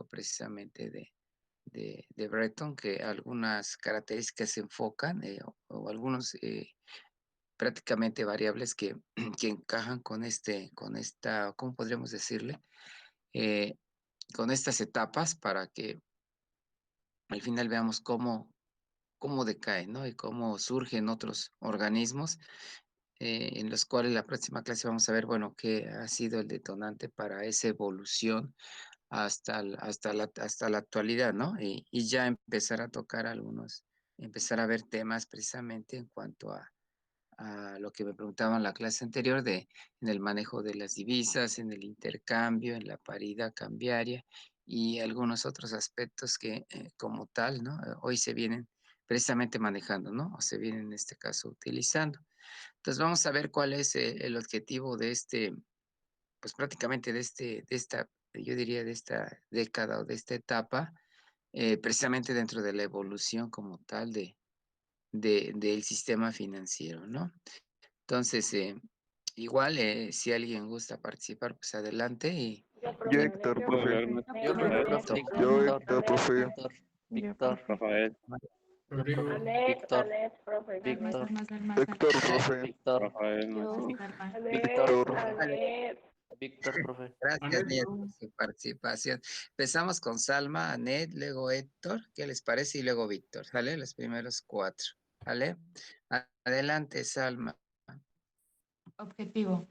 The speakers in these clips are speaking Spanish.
precisamente de Breton, que algunas características se enfocan o algunos prácticamente variables que, que encajan con esta, ¿cómo podríamos decirle? Eh, con estas etapas para que al final veamos cómo decae, ¿no? Y cómo surgen otros organismos en los cuales la próxima clase vamos a ver, bueno, qué ha sido el detonante para esa evolución hasta la actualidad, ¿no? Y ya empezar a tocar empezar a ver temas precisamente en cuanto a lo que me preguntaban en la clase anterior en el manejo de las divisas, en el intercambio, en la paridad cambiaria y algunos otros aspectos que como tal, ¿no? Hoy se vienen precisamente manejando, ¿no? O se vienen en este caso utilizando. Entonces vamos a ver cuál es el objetivo de pues prácticamente de esta, yo diría de esta década o de esta etapa, precisamente dentro de la evolución como tal del sistema financiero, ¿no? Entonces, igual, si alguien gusta participar, pues adelante y Yo, Yo profe. Héctor, Yo, profe. profe. Yo, Anet, profe. Yo Víctor, Héctor, profe. Víctor, Yo, Víctor, profe. Rafael, yo, profe. Anet, Víctor, Anet, profe. Almas, Víctor, almas, almas, Héctor, almas. profe. Víctor, Rafael Almas, Maestro. yo, almas. Anet, Víctor, Héctor. profe. Anet. Víctor, profe. gracias, Anet, por su participación. Empezamos con Salma, Anet, luego Héctor, ¿qué les parece? Y luego Víctor, ¿sale? Los primeros cuatro, ¿vale? Adelante, Salma. Objetivo.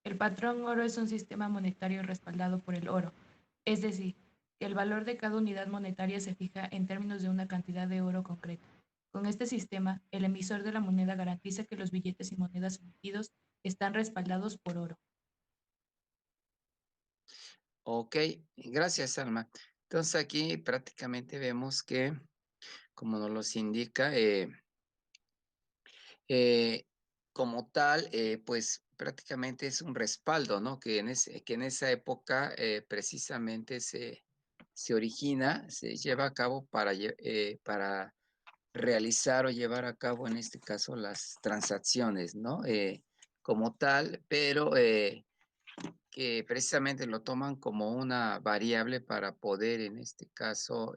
El patrón oro es un sistema monetario respaldado por el oro, es decir, que el valor de cada unidad monetaria se fija en términos de una cantidad de oro concreta. Con este sistema, el emisor de la moneda garantiza que los billetes y monedas emitidos están respaldados por oro. Ok, gracias, Salma. Entonces aquí prácticamente vemos que, como nos los indica, eh, como tal, pues prácticamente es un respaldo, ¿no? Que en esa época precisamente se origina, se lleva a cabo para realizar o llevar a cabo, en este caso, las transacciones, ¿no? Como tal, pero que precisamente lo toman como una variable para poder, en este caso,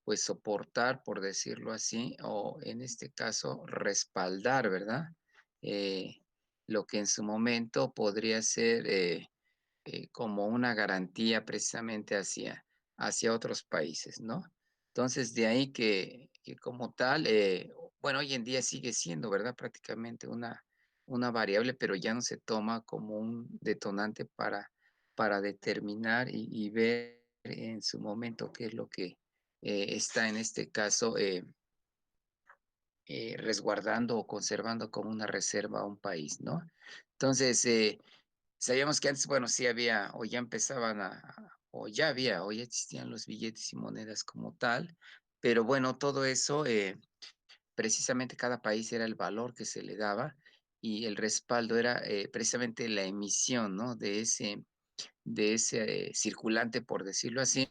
pues soportar, por decirlo así, o en este caso respaldar, ¿verdad? Eh, lo que en su momento podría ser como una garantía precisamente hacia otros países, ¿no? Entonces, de ahí que como tal, bueno, hoy en día sigue siendo, ¿verdad? Prácticamente una variable, pero ya no se toma como un detonante para determinar y ver en su momento qué es lo que está en este caso resguardando o conservando como una reserva a un país, ¿no? Entonces, sabíamos que antes, bueno, sí había, o ya empezaban o ya había, o ya existían los billetes y monedas como tal, pero bueno, todo eso, precisamente cada país era el valor que se le daba y el respaldo era precisamente la emisión, ¿no? De ese circulante, por decirlo así,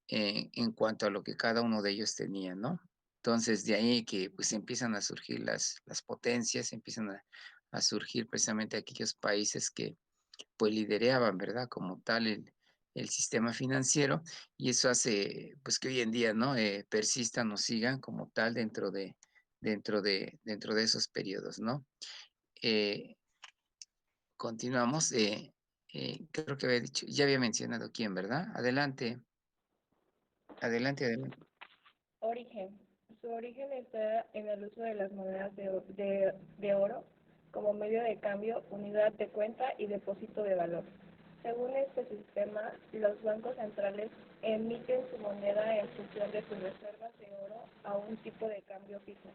en cuanto a lo que cada uno de ellos tenía, ¿no? Entonces, de ahí que pues empiezan a surgir las potencias, empiezan a surgir precisamente aquellos países que pues lideraban, ¿verdad? Como tal el sistema financiero y eso hace pues que hoy en día, ¿no? Persistan o sigan como tal dentro de esos periodos, ¿no? Eh, continuamos. Creo que había dicho, ya había mencionado quién, ¿verdad? Adelante, adelante, adelante. Origen. Su origen está en el uso de las monedas de oro como medio de cambio, unidad de cuenta y depósito de valor. Según este sistema, los bancos centrales emiten su moneda en función de sus reservas de oro a un tipo de cambio fijo.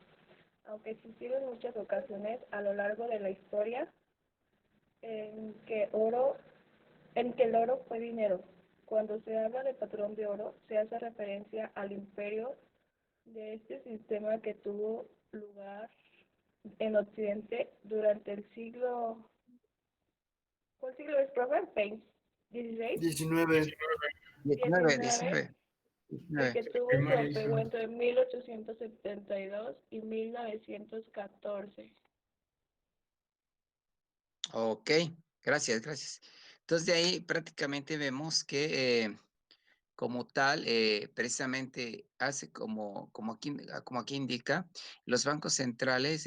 Aunque existieron muchas ocasiones a lo largo de la historia en que oro en que el oro fue dinero. Cuando se habla de patrón de oro, se hace referencia al imperio de este sistema que tuvo lugar en Occidente durante el siglo... ¿Cuál siglo es, profe? ¿16? 19. 19, 19, 19, y 19. que tuvo su apego entre 1872 y 1914. Ok, gracias, gracias. Entonces de ahí prácticamente vemos que como tal, precisamente hace como aquí indica, los bancos centrales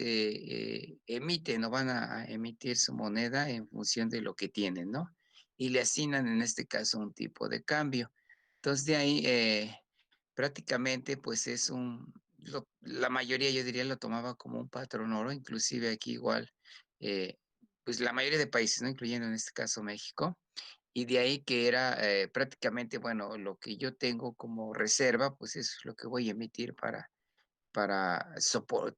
emiten o van a emitir su moneda en función de lo que tienen, ¿no? Y le asignan en este caso un tipo de cambio. Entonces de ahí prácticamente pues es la mayoría yo diría lo tomaba como un patrón oro, inclusive aquí igual, pues la mayoría de países, ¿no? Incluyendo en este caso México, y de ahí que era prácticamente, bueno, lo que yo tengo como reserva, pues eso es lo que voy a emitir para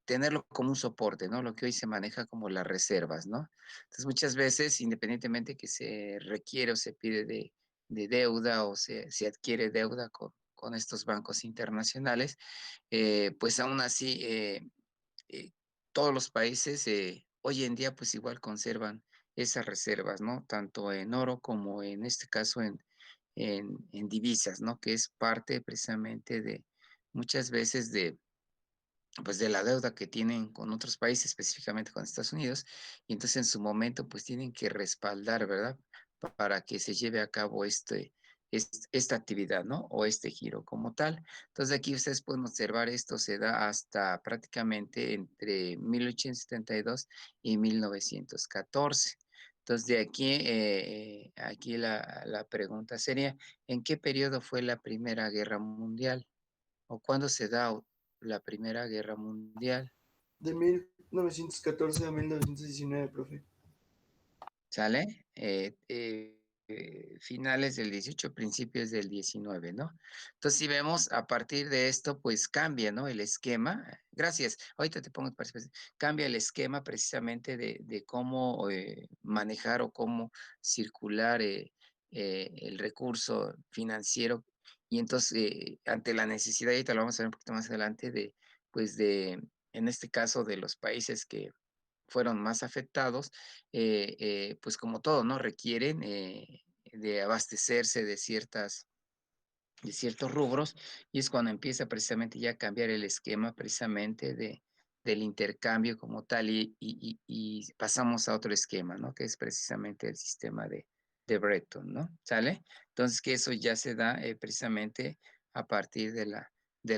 tenerlo como un soporte, ¿no? Lo que hoy se maneja como las reservas, ¿no? Entonces, muchas veces, independientemente que se requiere o se pide de deuda o se adquiere deuda con estos bancos internacionales, pues aún así eh, todos los países hoy en día pues igual conservan esas reservas, ¿no? Tanto en oro como en este caso en divisas, ¿no? Que es parte precisamente de muchas veces pues de la deuda que tienen con otros países, específicamente con Estados Unidos, y entonces en su momento pues tienen que respaldar, ¿verdad? Para que se lleve a cabo esta actividad, ¿no? O este giro como tal. Entonces aquí ustedes pueden observar, esto se da hasta prácticamente entre 1872 y 1914. Entonces de aquí, aquí la pregunta sería, ¿en qué periodo fue la Primera Guerra Mundial? ¿O cuándo se da la Primera Guerra Mundial? De 1914 a 1919, profe. ¿Sale? Finales del 18, principios del 19, ¿no? Entonces, si vemos, a partir de esto, pues cambia, ¿no? El esquema. Gracias. Ahorita te pongo participación. Cambia el esquema precisamente de cómo manejar o cómo circular el recurso financiero. Y entonces, ante la necesidad, y ahorita lo vamos a ver un poquito más adelante, pues en este caso, de los países que fueron más afectados, pues como todo, ¿no? Requieren de abastecerse de ciertos rubros, y es cuando empieza precisamente ya a cambiar el esquema precisamente del intercambio como tal, y pasamos a otro esquema, ¿no? Que es precisamente el sistema de Bretton, ¿no? ¿Sale? Entonces, que eso ya se da precisamente a partir de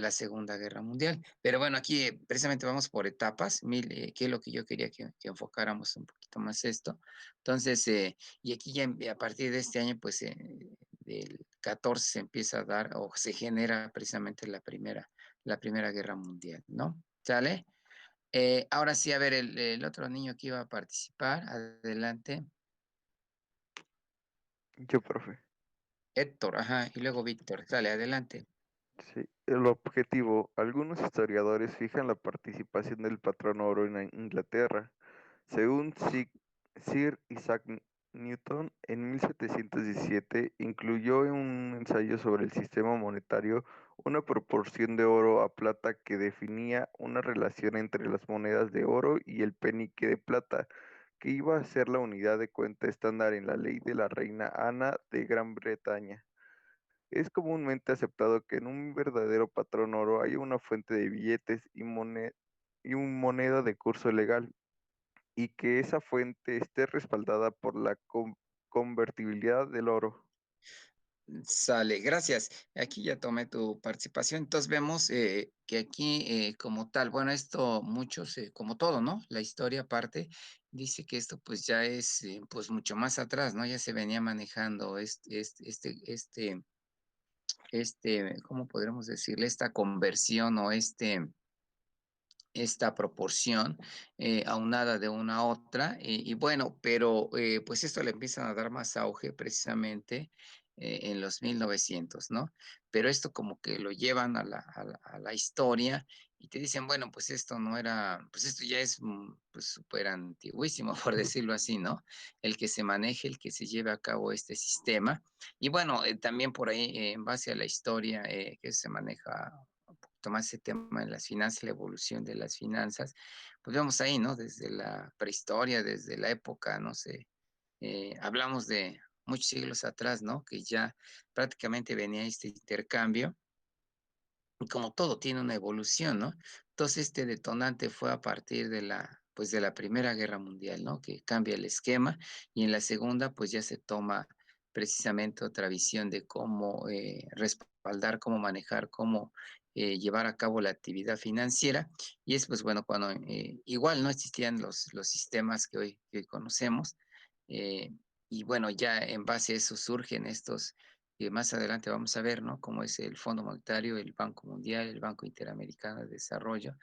la Segunda Guerra Mundial. Pero bueno, aquí precisamente vamos por etapas, que es lo que yo quería que enfocáramos un poquito más esto. Entonces, y aquí ya a partir de este año, pues del 14 se empieza a dar o se genera precisamente la primera Guerra Mundial, ¿no? ¿Sale? Ahora sí, a ver, el otro niño que iba a participar, adelante. Yo, profe. Héctor, ajá, y luego Víctor, dale, adelante. Sí, el objetivo. Algunos historiadores fijan la participación del patrón oro en Inglaterra. Según Sir Isaac Newton, en 1717 incluyó en un ensayo sobre el sistema monetario una proporción de oro a plata que definía una relación entre las monedas de oro y el penique de plata, que iba a ser la unidad de cuenta estándar en la ley de la reina Ana de Gran Bretaña. Es comúnmente aceptado que en un verdadero patrón oro hay una fuente de billetes y un moneda de curso legal, y que esa fuente esté respaldada por la convertibilidad del oro. Sale, gracias. Aquí ya tomé tu participación. Entonces vemos que aquí como tal, bueno, esto muchos, como todo, ¿no? La historia aparte dice que esto pues ya es pues mucho más atrás, ¿no? Ya se venía manejando ¿cómo podríamos decirle? Esta conversión o esta proporción aunada de una a otra. Y bueno, pero pues esto le empiezan a dar más auge precisamente en los 1900, ¿no? Pero esto como que lo llevan a la historia y te dicen, bueno, pues esto no era, pues esto ya es pues súper antiguísimo, por decirlo así, ¿no? El que se maneje, el que se lleve a cabo este sistema. Y bueno, también por ahí, en base a la historia que se maneja más ese tema de las finanzas, la evolución de las finanzas, pues vemos ahí, ¿no? Desde la prehistoria, desde la época, no sé, hablamos de muchos siglos atrás, ¿no? Que ya prácticamente venía este intercambio, y como todo tiene una evolución, ¿no? Entonces este detonante fue a partir pues de la Primera Guerra Mundial, ¿no? Que cambia el esquema, y en la segunda pues ya se toma precisamente otra visión de cómo respaldar, cómo manejar, cómo llevar a cabo la actividad financiera. Y es pues bueno, cuando igual no existían los sistemas que hoy conocemos. eh, y bueno, ya en base a eso surgen estos que más adelante vamos a ver, ¿no? Como es el Fondo Monetario, el Banco Mundial, el Banco Interamericano de Desarrollo,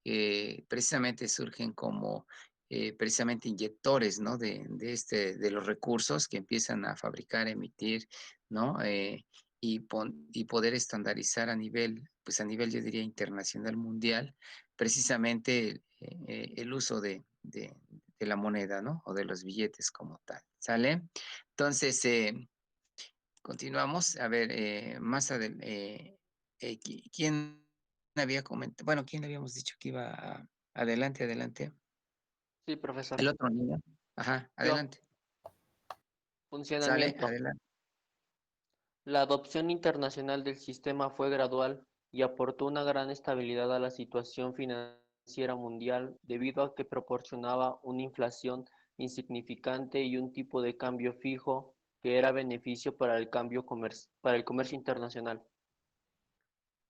que precisamente surgen como precisamente inyectores, ¿no? De los recursos que empiezan a fabricar, emitir, ¿no? Y poder estandarizar a nivel, pues a nivel, yo diría, internacional, mundial, precisamente el uso de la moneda, ¿no? O de los billetes como tal, ¿sale? Entonces, continuamos. A ver, más adelante, ¿quién había comentado? Bueno, ¿quién le habíamos dicho que iba adelante, adelante? Sí, profesor. El otro niño. Ajá, Yo, adelante. Sale, funcionamiento. adelante. La adopción internacional del sistema fue gradual y aportó una gran estabilidad a la situación financiera mundial debido a que proporcionaba una inflación insignificante y un tipo de cambio fijo que era beneficio para para el comercio internacional.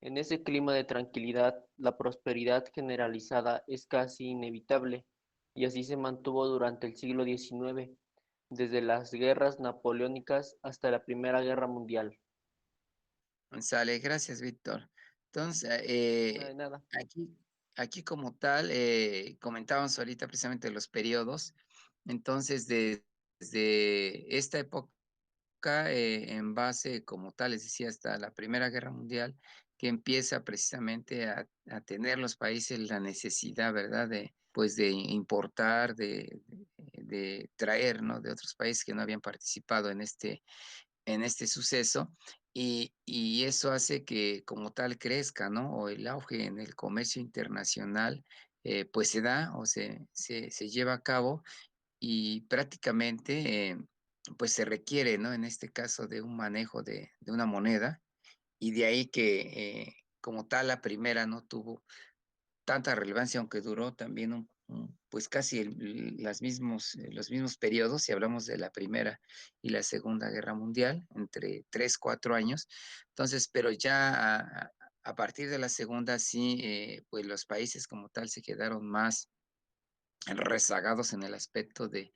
En ese clima de tranquilidad, la prosperidad generalizada es casi inevitable, y así se mantuvo durante el siglo XIX, desde las guerras napoleónicas hasta la Primera Guerra Mundial. Sale, gracias, Víctor. Entonces, De nada. aquí como tal, comentábamos ahorita precisamente los periodos. Entonces, desde esta época, en base como tal, les decía, hasta la Primera Guerra Mundial, que empieza precisamente a tener los países la necesidad, ¿verdad? Pues de importar, de traer, ¿no? De otros países que no habían participado en este suceso. Y eso hace que como tal crezca, ¿no? O el auge en el comercio internacional, pues se da o se lleva a cabo y prácticamente pues se requiere, ¿no? En este caso de un manejo de una moneda y de ahí que como tal la primera no tuvo tanta relevancia, aunque duró también pues casi los mismos periodos, si hablamos de la Primera y la Segunda Guerra Mundial, entre 3, 4 años. Entonces, pero ya a partir de la Segunda, sí, pues los países como tal se quedaron más rezagados en el aspecto de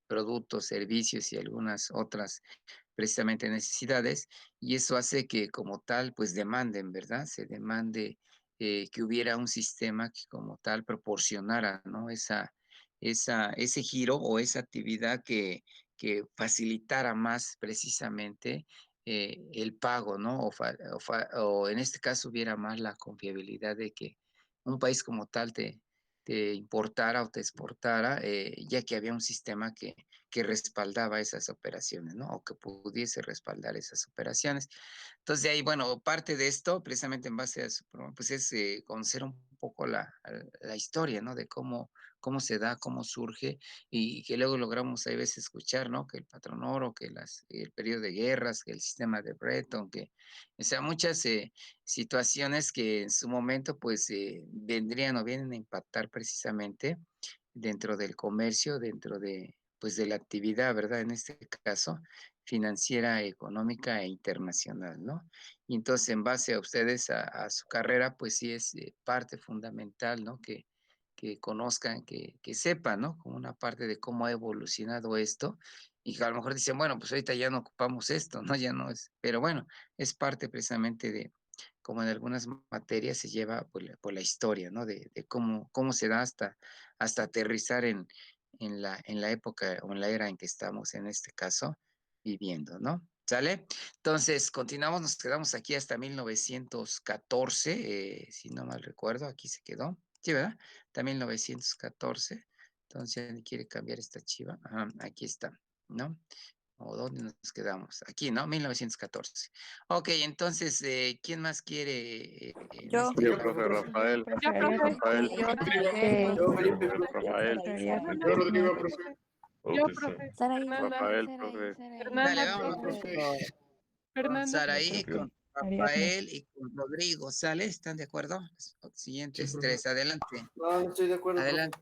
productos, servicios y algunas otras precisamente necesidades, y eso hace que como tal, pues demanden, ¿verdad? Se demande que hubiera un sistema que como tal proporcionara, ¿no? Ese giro o esa actividad que facilitara más precisamente el pago, ¿no? O en este caso hubiera más la confiabilidad de que un país como tal te importara o te exportara, ya que había un sistema que respaldaba esas operaciones, ¿no? O que pudiese respaldar esas operaciones. Entonces, de ahí, bueno, parte de esto, precisamente en base a su programa, pues es conocer un poco la historia, ¿no? De cómo se da, cómo surge, y que luego logramos a veces escuchar, ¿no? Que el patrón oro, que el periodo de guerras, que el sistema de Bretton, o sea, muchas situaciones que en su momento, pues, vendrían o vienen a impactar precisamente dentro del comercio, dentro pues, de la actividad, ¿verdad? En este caso, financiera, económica e internacional, ¿no? Y entonces, en base a ustedes, a su carrera, pues sí es parte fundamental, ¿no? Que conozcan, que sepan, ¿no? Como una parte de cómo ha evolucionado esto y que a lo mejor dicen, bueno, pues ahorita ya no ocupamos esto, ¿no? Ya no es, pero bueno, es parte precisamente de, como en algunas materias se lleva por la historia, ¿no? De cómo se da hasta aterrizar en la época o en la era en que estamos, en este caso, viviendo, ¿no? ¿Sale? Entonces, continuamos, nos quedamos aquí hasta 1914, si no mal recuerdo, aquí se quedó. Sí, ¿verdad? Hasta 1914. Entonces, ¿dónde quiere cambiar esta chiva? Ajá, aquí está, ¿no? ¿O dónde nos quedamos? Aquí, ¿no? 1914. Ok, entonces, ¿quién más quiere en Yo. este Yo, caso? profe Rafael. Preferiría Rafael. Yo, Felipe, profe. Preferiría Yo, Rodrigo, profe. Saraí, Rafael, Saraí, profe. Dale, Yo, vámonos pues, profe. con Saraí, con María Clara. Rafael y con Rodrigo. ¿Sale? ¿Están de acuerdo? Los Sí, siguientes profe. tres. Adelante. No, no estoy de acuerdo, profe. Adelante.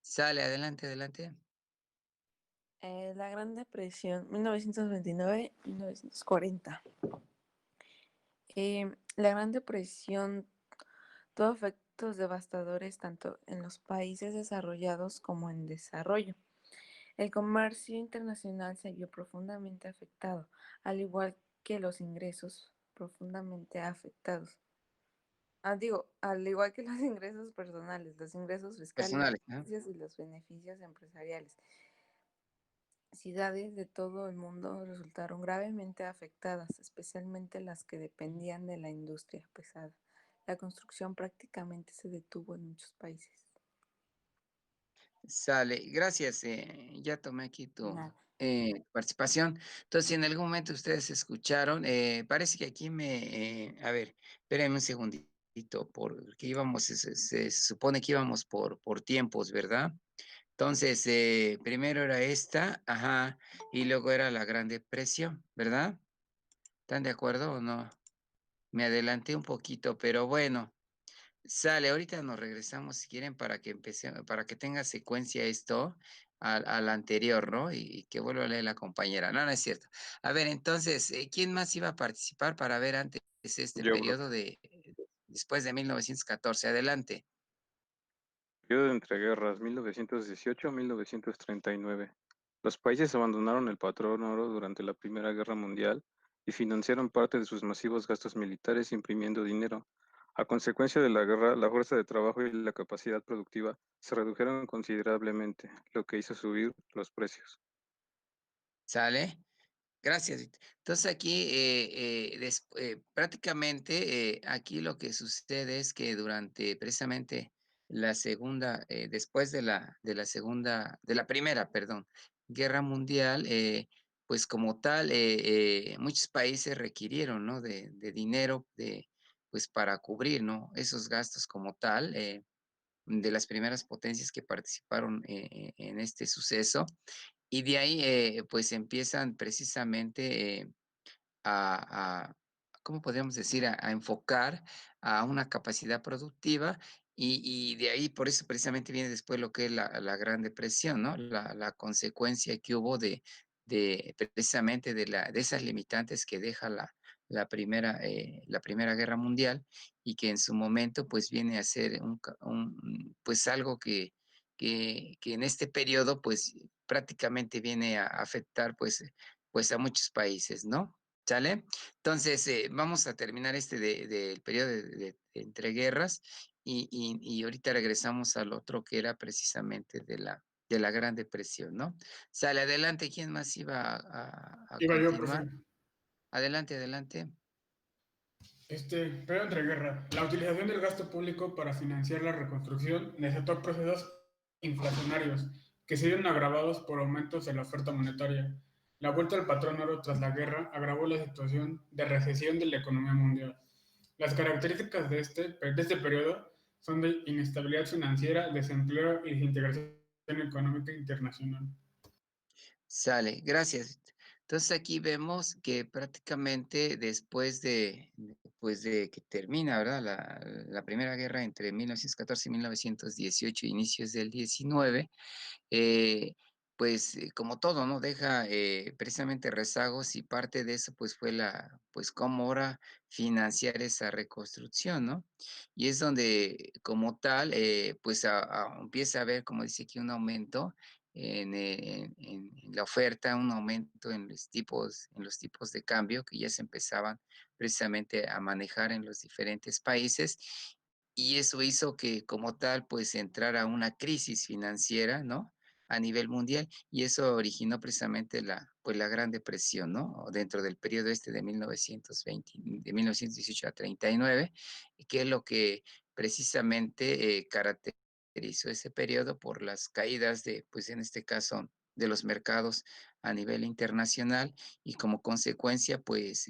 Sale, adelante, adelante. La Gran Depresión, 1929-1940. La Gran Depresión tuvo efectos devastadores tanto en los países desarrollados como en desarrollo. El comercio internacional se vio profundamente afectado, al igual que los ingresos profundamente afectados. Al igual que los ingresos personales, los ingresos fiscales Personales, ¿no? y los beneficios empresariales. Ciudades de todo el mundo resultaron gravemente afectadas, especialmente las que dependían de la industria pesada. La construcción prácticamente se detuvo en muchos países. Sale, gracias. Ya tomé aquí tu Nada. participación. Entonces, si en algún momento ustedes escucharon, parece que aquí a ver, espérenme un segundito, porque íbamos, se supone que íbamos por tiempos, ¿verdad? Entonces, primero era esta, ajá, y luego era la Gran Depresión, ¿verdad? ¿Están de acuerdo o no? Me adelanté un poquito, pero bueno. Sale, ahorita nos regresamos si quieren para que empecemos, para que tenga secuencia esto al anterior, ¿no? Y que vuelva a leer la compañera. No, no es cierto. A ver, entonces, ¿quién más iba a participar para ver antes este Yo, profe. periodo después de 1914? Adelante. Periodo de entreguerras, 1918-1939. Los países abandonaron el patrón oro durante la Primera Guerra Mundial y financiaron parte de sus masivos gastos militares imprimiendo dinero. A consecuencia de la guerra, la fuerza de trabajo y la capacidad productiva se redujeron considerablemente, lo que hizo subir los precios. ¿Sale? Gracias. Entonces aquí, prácticamente, aquí lo que sucede es que durante precisamente la segunda, después de la primera, perdón, guerra mundial, pues como tal, muchos países requirieron, ¿no? De dinero, pues para cubrir, ¿no? Esos gastos como tal, de las primeras potencias que participaron en este suceso. Y de ahí, pues empiezan precisamente a, ¿cómo podríamos decir? A enfocar a una capacidad productiva y de ahí, por eso precisamente viene después lo que es la Gran Depresión, ¿no? La consecuencia que hubo precisamente de esas limitantes que deja la Primera Guerra Mundial y que en su momento, pues viene a ser pues algo que en este periodo, pues prácticamente viene a afectar, pues a muchos países, ¿no? ¿Sale? Entonces, vamos a terminar del periodo de entreguerras y ahorita regresamos al otro que era precisamente de la Gran Depresión, ¿no? Sale, adelante, ¿quién más iba a Iba yo, profe. continuar? Adelante, adelante. Pero entre guerra, la utilización del gasto público para financiar la reconstrucción necesitó procesos inflacionarios que se vieron agravados por aumentos en la oferta monetaria. La vuelta al patrón oro tras la guerra agravó la situación de recesión de la economía mundial. Las características de este periodo son de inestabilidad financiera, desempleo y desintegración económica internacional. Sale, gracias. Entonces aquí vemos que prácticamente después pues de que termina, ¿verdad? La Primera Guerra entre 1914 y 1918, inicios del 19, eh, pues como todo, ¿no? Deja precisamente rezagos y parte de eso pues fue pues cómo ahora financiar esa reconstrucción, ¿no? Y es donde como tal, pues empieza a haber, como dice aquí, un aumento en la oferta, un aumento en los tipos de cambio que ya se empezaban precisamente a manejar en los diferentes países. Y eso hizo que como tal, pues entrara una crisis financiera, ¿no? A nivel mundial, y eso originó precisamente pues la Gran Depresión, ¿no? Dentro del periodo de 1918 a 39, que es lo que precisamente caracterizó ese periodo por las caídas pues en este caso, de los mercados a nivel internacional y como consecuencia, pues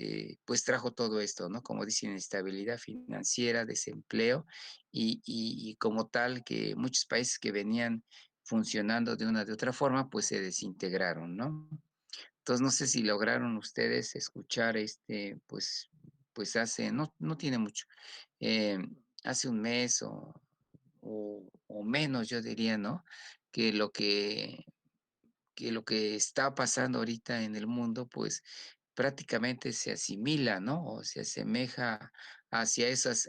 trajo todo esto, ¿no? Como dicen, inestabilidad financiera, desempleo y como tal que muchos países que venían funcionando de una de otra forma, pues se desintegraron, ¿no? Entonces, no sé si lograron ustedes escuchar pues no tiene mucho, hace un mes o menos, yo diría, ¿no? Que lo que que lo que está pasando ahorita en el mundo, pues prácticamente se asimila, ¿no? O se asemeja hacia esas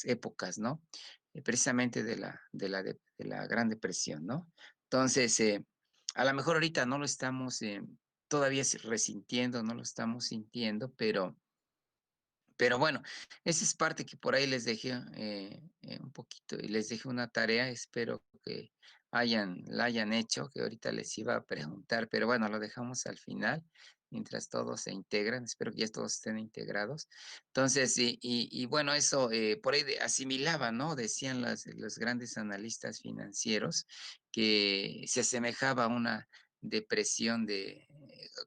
épocas, ¿no? Precisamente de la Gran Depresión, ¿no? Entonces, a lo mejor ahorita no lo estamos todavía resintiendo, no lo estamos sintiendo, pero bueno, esa es parte que por ahí les dejé un poquito y les dejé una tarea, espero que la hayan hecho, que ahorita les iba a preguntar, pero bueno, lo dejamos al final, mientras todos se integran, espero que ya todos estén integrados. Entonces, y bueno, eso por ahí asimilaba, ¿no? Decían los grandes analistas financieros que se asemejaba a una depresión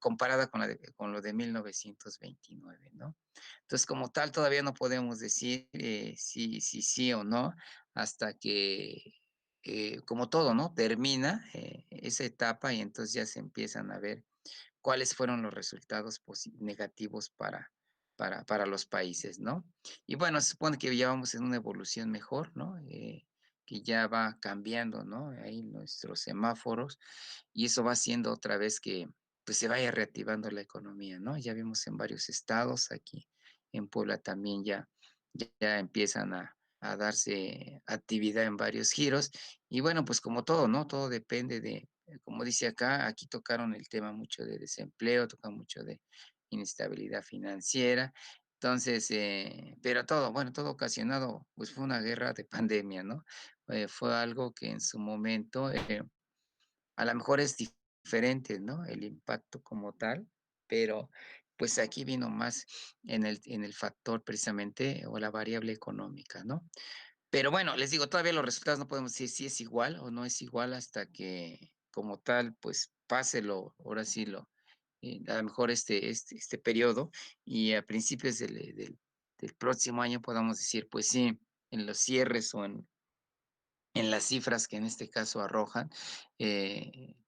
comparada con lo de 1929, ¿no? Entonces, como tal, todavía no podemos decir si sí o no, hasta que, como todo, ¿no? Termina esa etapa y entonces ya se empiezan a ver cuáles fueron los resultados negativos para los países, ¿no? Y bueno, se supone que ya vamos en una evolución mejor, ¿no? Que ya va cambiando, ¿no? Ahí nuestros semáforos y eso va haciendo otra vez que pues se vaya reactivando la economía, ¿no? Ya vimos en varios estados, aquí en Puebla también ya empiezan a darse actividad en varios giros y bueno, pues como todo, ¿no? Todo depende como dice acá, aquí tocaron el tema mucho de desempleo, tocaron mucho de inestabilidad financiera. Entonces, pero todo, bueno, todo ocasionado, pues fue una guerra de pandemia, ¿no? Fue algo que en su momento, a lo mejor es diferente, ¿no? El impacto como tal, pero pues aquí vino más en el factor precisamente o la variable económica, ¿no? Pero bueno, les digo, todavía los resultados no podemos decir si es igual o no es igual hasta que como tal, pues páselo, ahora sí a lo mejor este periodo y a principios del próximo año podamos decir, pues sí, en los cierres o en las cifras que en este caso arrojan,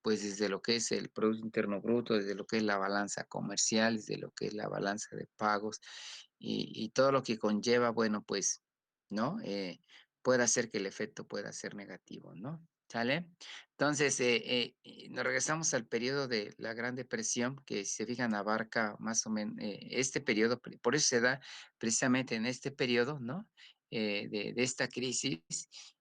pues desde lo que es el Producto Interno Bruto, desde lo que es la balanza comercial, desde lo que es la balanza de pagos y todo lo que conlleva, bueno, pues, ¿no? Puede hacer que el efecto pueda ser negativo, ¿no? ¿Sale? Entonces, nos regresamos al periodo de la Gran Depresión, que si se fijan abarca más o menos este periodo, por eso se da precisamente en este periodo, ¿no? De esta crisis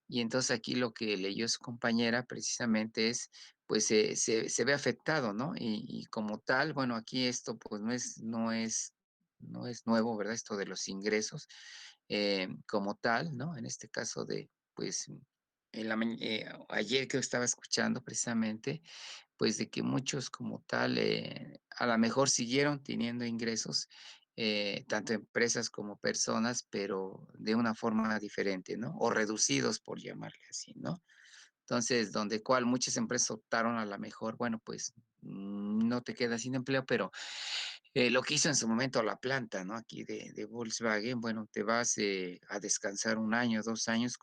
y entonces aquí lo que leyó su compañera precisamente es, pues se ve afectado, ¿no? Y como tal, bueno, aquí esto pues no es nuevo, ¿verdad? Esto de los ingresos como tal, ¿no? En este caso pues, ayer que estaba escuchando precisamente, pues de que muchos como tal, a lo mejor siguieron teniendo ingresos, tanto empresas como personas, pero de una forma diferente, ¿no? O reducidos, por llamarle así, ¿no? Entonces, donde cual muchas empresas optaron a la mejor, bueno, pues no te quedas sin empleo, pero lo que hizo en su momento la planta, ¿no? Aquí de Volkswagen, bueno, te vas a descansar un año, 2 años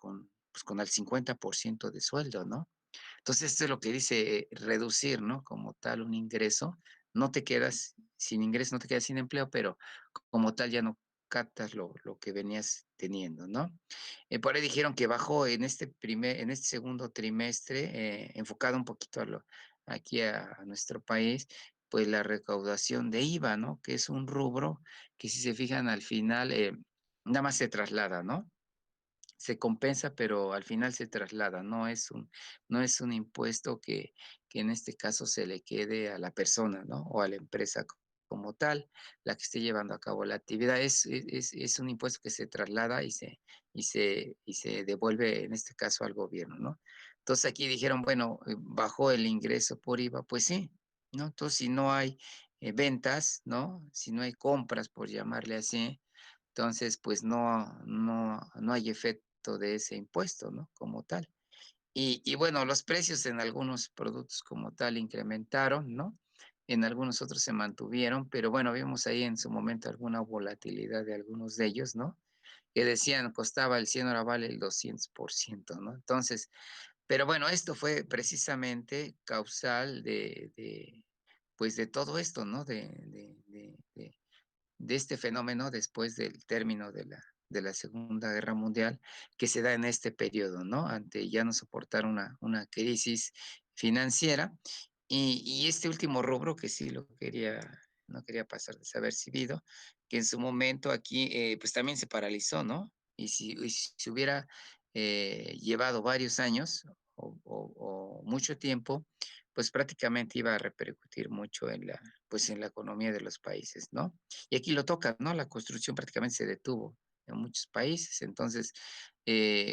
pues, con el 50% de sueldo, ¿no? Entonces, esto es lo que dice reducir, ¿no? Como tal, un ingreso. No te quedas sin ingreso, no te quedas sin empleo, pero como tal ya no captas lo que venías teniendo, ¿no? Por ahí dijeron que bajó en este segundo trimestre, enfocado un poquito aquí a nuestro país, pues la recaudación de IVA, ¿no? Que es un rubro que si se fijan al final, nada más se traslada, ¿no? Se compensa, pero al final se traslada, no es un impuesto que en este caso se le quede a la persona, ¿no? O a la empresa como tal, la que esté llevando a cabo la actividad. Es un impuesto que se traslada y se devuelve, en este caso, al gobierno, ¿no? Entonces aquí dijeron, bueno, bajó el ingreso por IVA, pues sí, ¿no? Entonces si no hay ventas, ¿no? Si no hay compras, por llamarle así, entonces, pues no hay efecto de ese impuesto, ¿no? Como tal. Y bueno, los precios en algunos productos como tal incrementaron, ¿no? En algunos otros se mantuvieron, pero bueno, vimos ahí en su momento alguna volatilidad de algunos de ellos, ¿no? Que decían costaba el 100, ahora vale el 200%, ¿no? Entonces, pero bueno, esto fue precisamente causal pues de todo esto, ¿no? De este fenómeno después del término de la Segunda Guerra Mundial que se da en este periodo, ¿no? Ante ya no soportar una crisis financiera. Y este último rubro que sí no quería pasar desapercibido, que en su momento aquí, pues también se paralizó, ¿no? Y si se hubiera llevado varios años o mucho tiempo, pues prácticamente iba a repercutir mucho pues en la economía de los países, ¿no? Y aquí lo toca, ¿no? La construcción prácticamente se detuvo en muchos países. Entonces,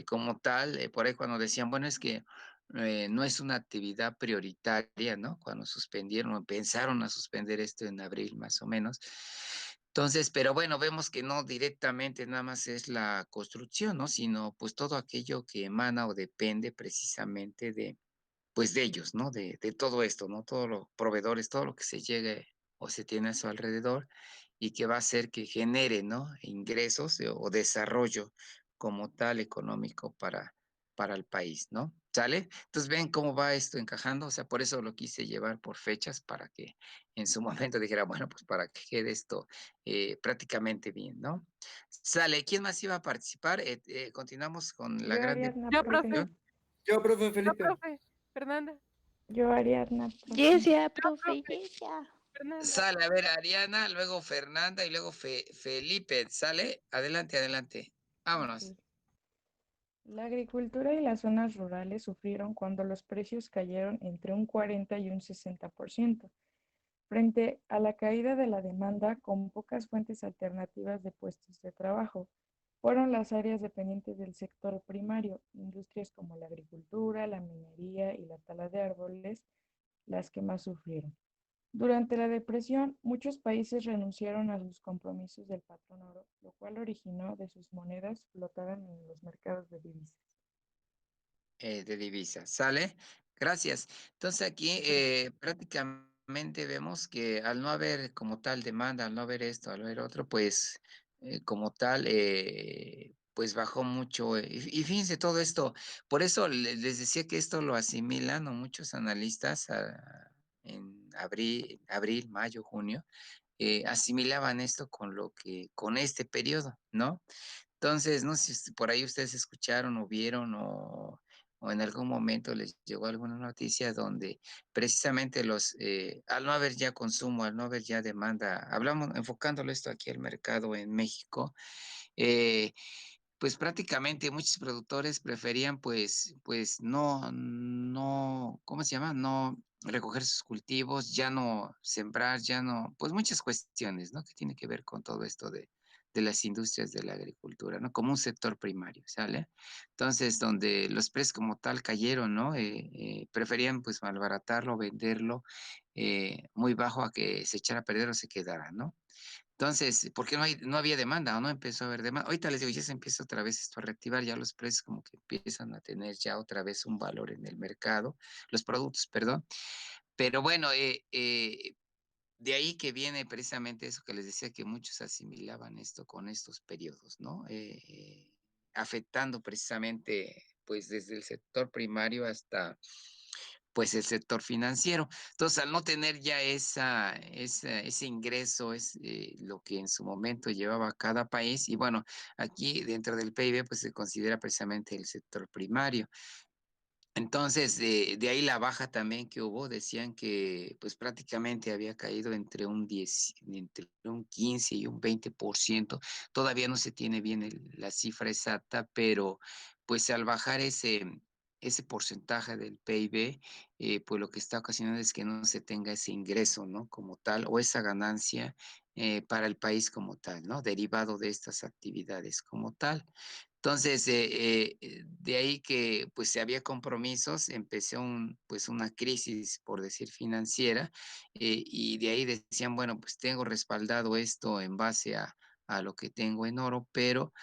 como tal, por ahí cuando decían, bueno, es que no es una actividad prioritaria, ¿no? Cuando suspendieron o pensaron a suspender esto en abril más o menos. Entonces, pero bueno, vemos que no directamente nada más es la construcción, ¿no? Sino pues todo aquello que emana o depende precisamente pues de ellos, ¿no? De todo esto, ¿no? Todos los proveedores, todo lo que se llegue o se tiene a su alrededor y que va a hacer que genere, ¿no? Ingresos o desarrollo como tal económico para el país, ¿no? ¿Sale? Entonces ven cómo va esto encajando, o sea, por eso lo quise llevar por fechas para que en su momento dijera, bueno, pues para que quede esto prácticamente bien, ¿no? Sale, ¿quién más iba a participar? Continuamos con la Yo, gran Ariadna, Yo, profe. profe. Yo, profe Yo, Felipe. profe. Fernanda. Yo, Ariadna, profe. Yesia, Yo, profe, profe. Yesia. Fernanda. Sale, a ver, Ariana, luego Fernanda y luego Felipe. ¿Sale? Adelante, adelante. Vámonos. Ok. La agricultura y las zonas rurales sufrieron cuando los precios cayeron entre un 40 y un 60%, frente a la caída de la demanda con pocas fuentes alternativas de puestos de trabajo. Fueron las áreas dependientes del sector primario, industrias como la agricultura, la minería y la tala de árboles, las que más sufrieron. Durante la depresión, muchos países renunciaron a sus compromisos del patrón oro, lo cual originó de sus monedas flotaran en los mercados de divisas. De divisas. ¿Sale? Gracias. Entonces aquí prácticamente vemos que al no haber como tal demanda, al no haber esto, al no haber otro, pues como tal, pues bajó mucho. Y fíjense todo esto. Por eso les decía que esto lo asimilan, ¿no? Muchos analistas en abril, mayo, junio, asimilaban esto con este periodo, ¿no? Entonces, no sé si por ahí ustedes escucharon o vieron o en algún momento les llegó alguna noticia donde precisamente al no haber ya consumo, al no haber ya demanda, hablamos enfocándolo esto aquí al mercado en México, eh, pues prácticamente muchos productores preferían pues no, ¿cómo se llama? No recoger sus cultivos, ya no sembrar, ya no, pues muchas cuestiones, ¿no? Que tiene que ver con todo esto de las industrias de la agricultura, ¿no? Como un sector primario, ¿sale? Entonces, donde los precios como tal cayeron, ¿no? Preferían pues malbaratarlo, venderlo muy bajo a que se echara a perder o se quedara, ¿no? Entonces, ¿por qué no había demanda o no empezó a haber demanda? Ahorita les digo, ya se empieza otra vez esto a reactivar, ya los precios como que empiezan a tener ya otra vez un valor en el mercado, los productos, perdón. Pero bueno, de ahí que viene precisamente eso que les decía, que muchos asimilaban esto con estos periodos, ¿no? Afectando precisamente, pues desde el sector primario hasta pues el sector financiero. Entonces, al no tener ya ese ingreso, es lo que en su momento llevaba cada país, y bueno, aquí dentro del PIB, pues se considera precisamente el sector primario. Entonces, de ahí la baja también que hubo, decían que pues prácticamente había caído entre un 15 y un 20%. Todavía no se tiene bien la cifra exacta, pero pues al bajar ese porcentaje del PIB, pues lo que está ocasionando es que no se tenga ese ingreso, ¿no? Como tal, o esa ganancia para el país como tal, ¿no? Derivado de estas actividades como tal. Entonces, de ahí que pues se había compromisos, empezó pues una crisis, por decir, financiera, y de ahí decían, bueno, pues tengo respaldado esto en base a lo que tengo en oro, pero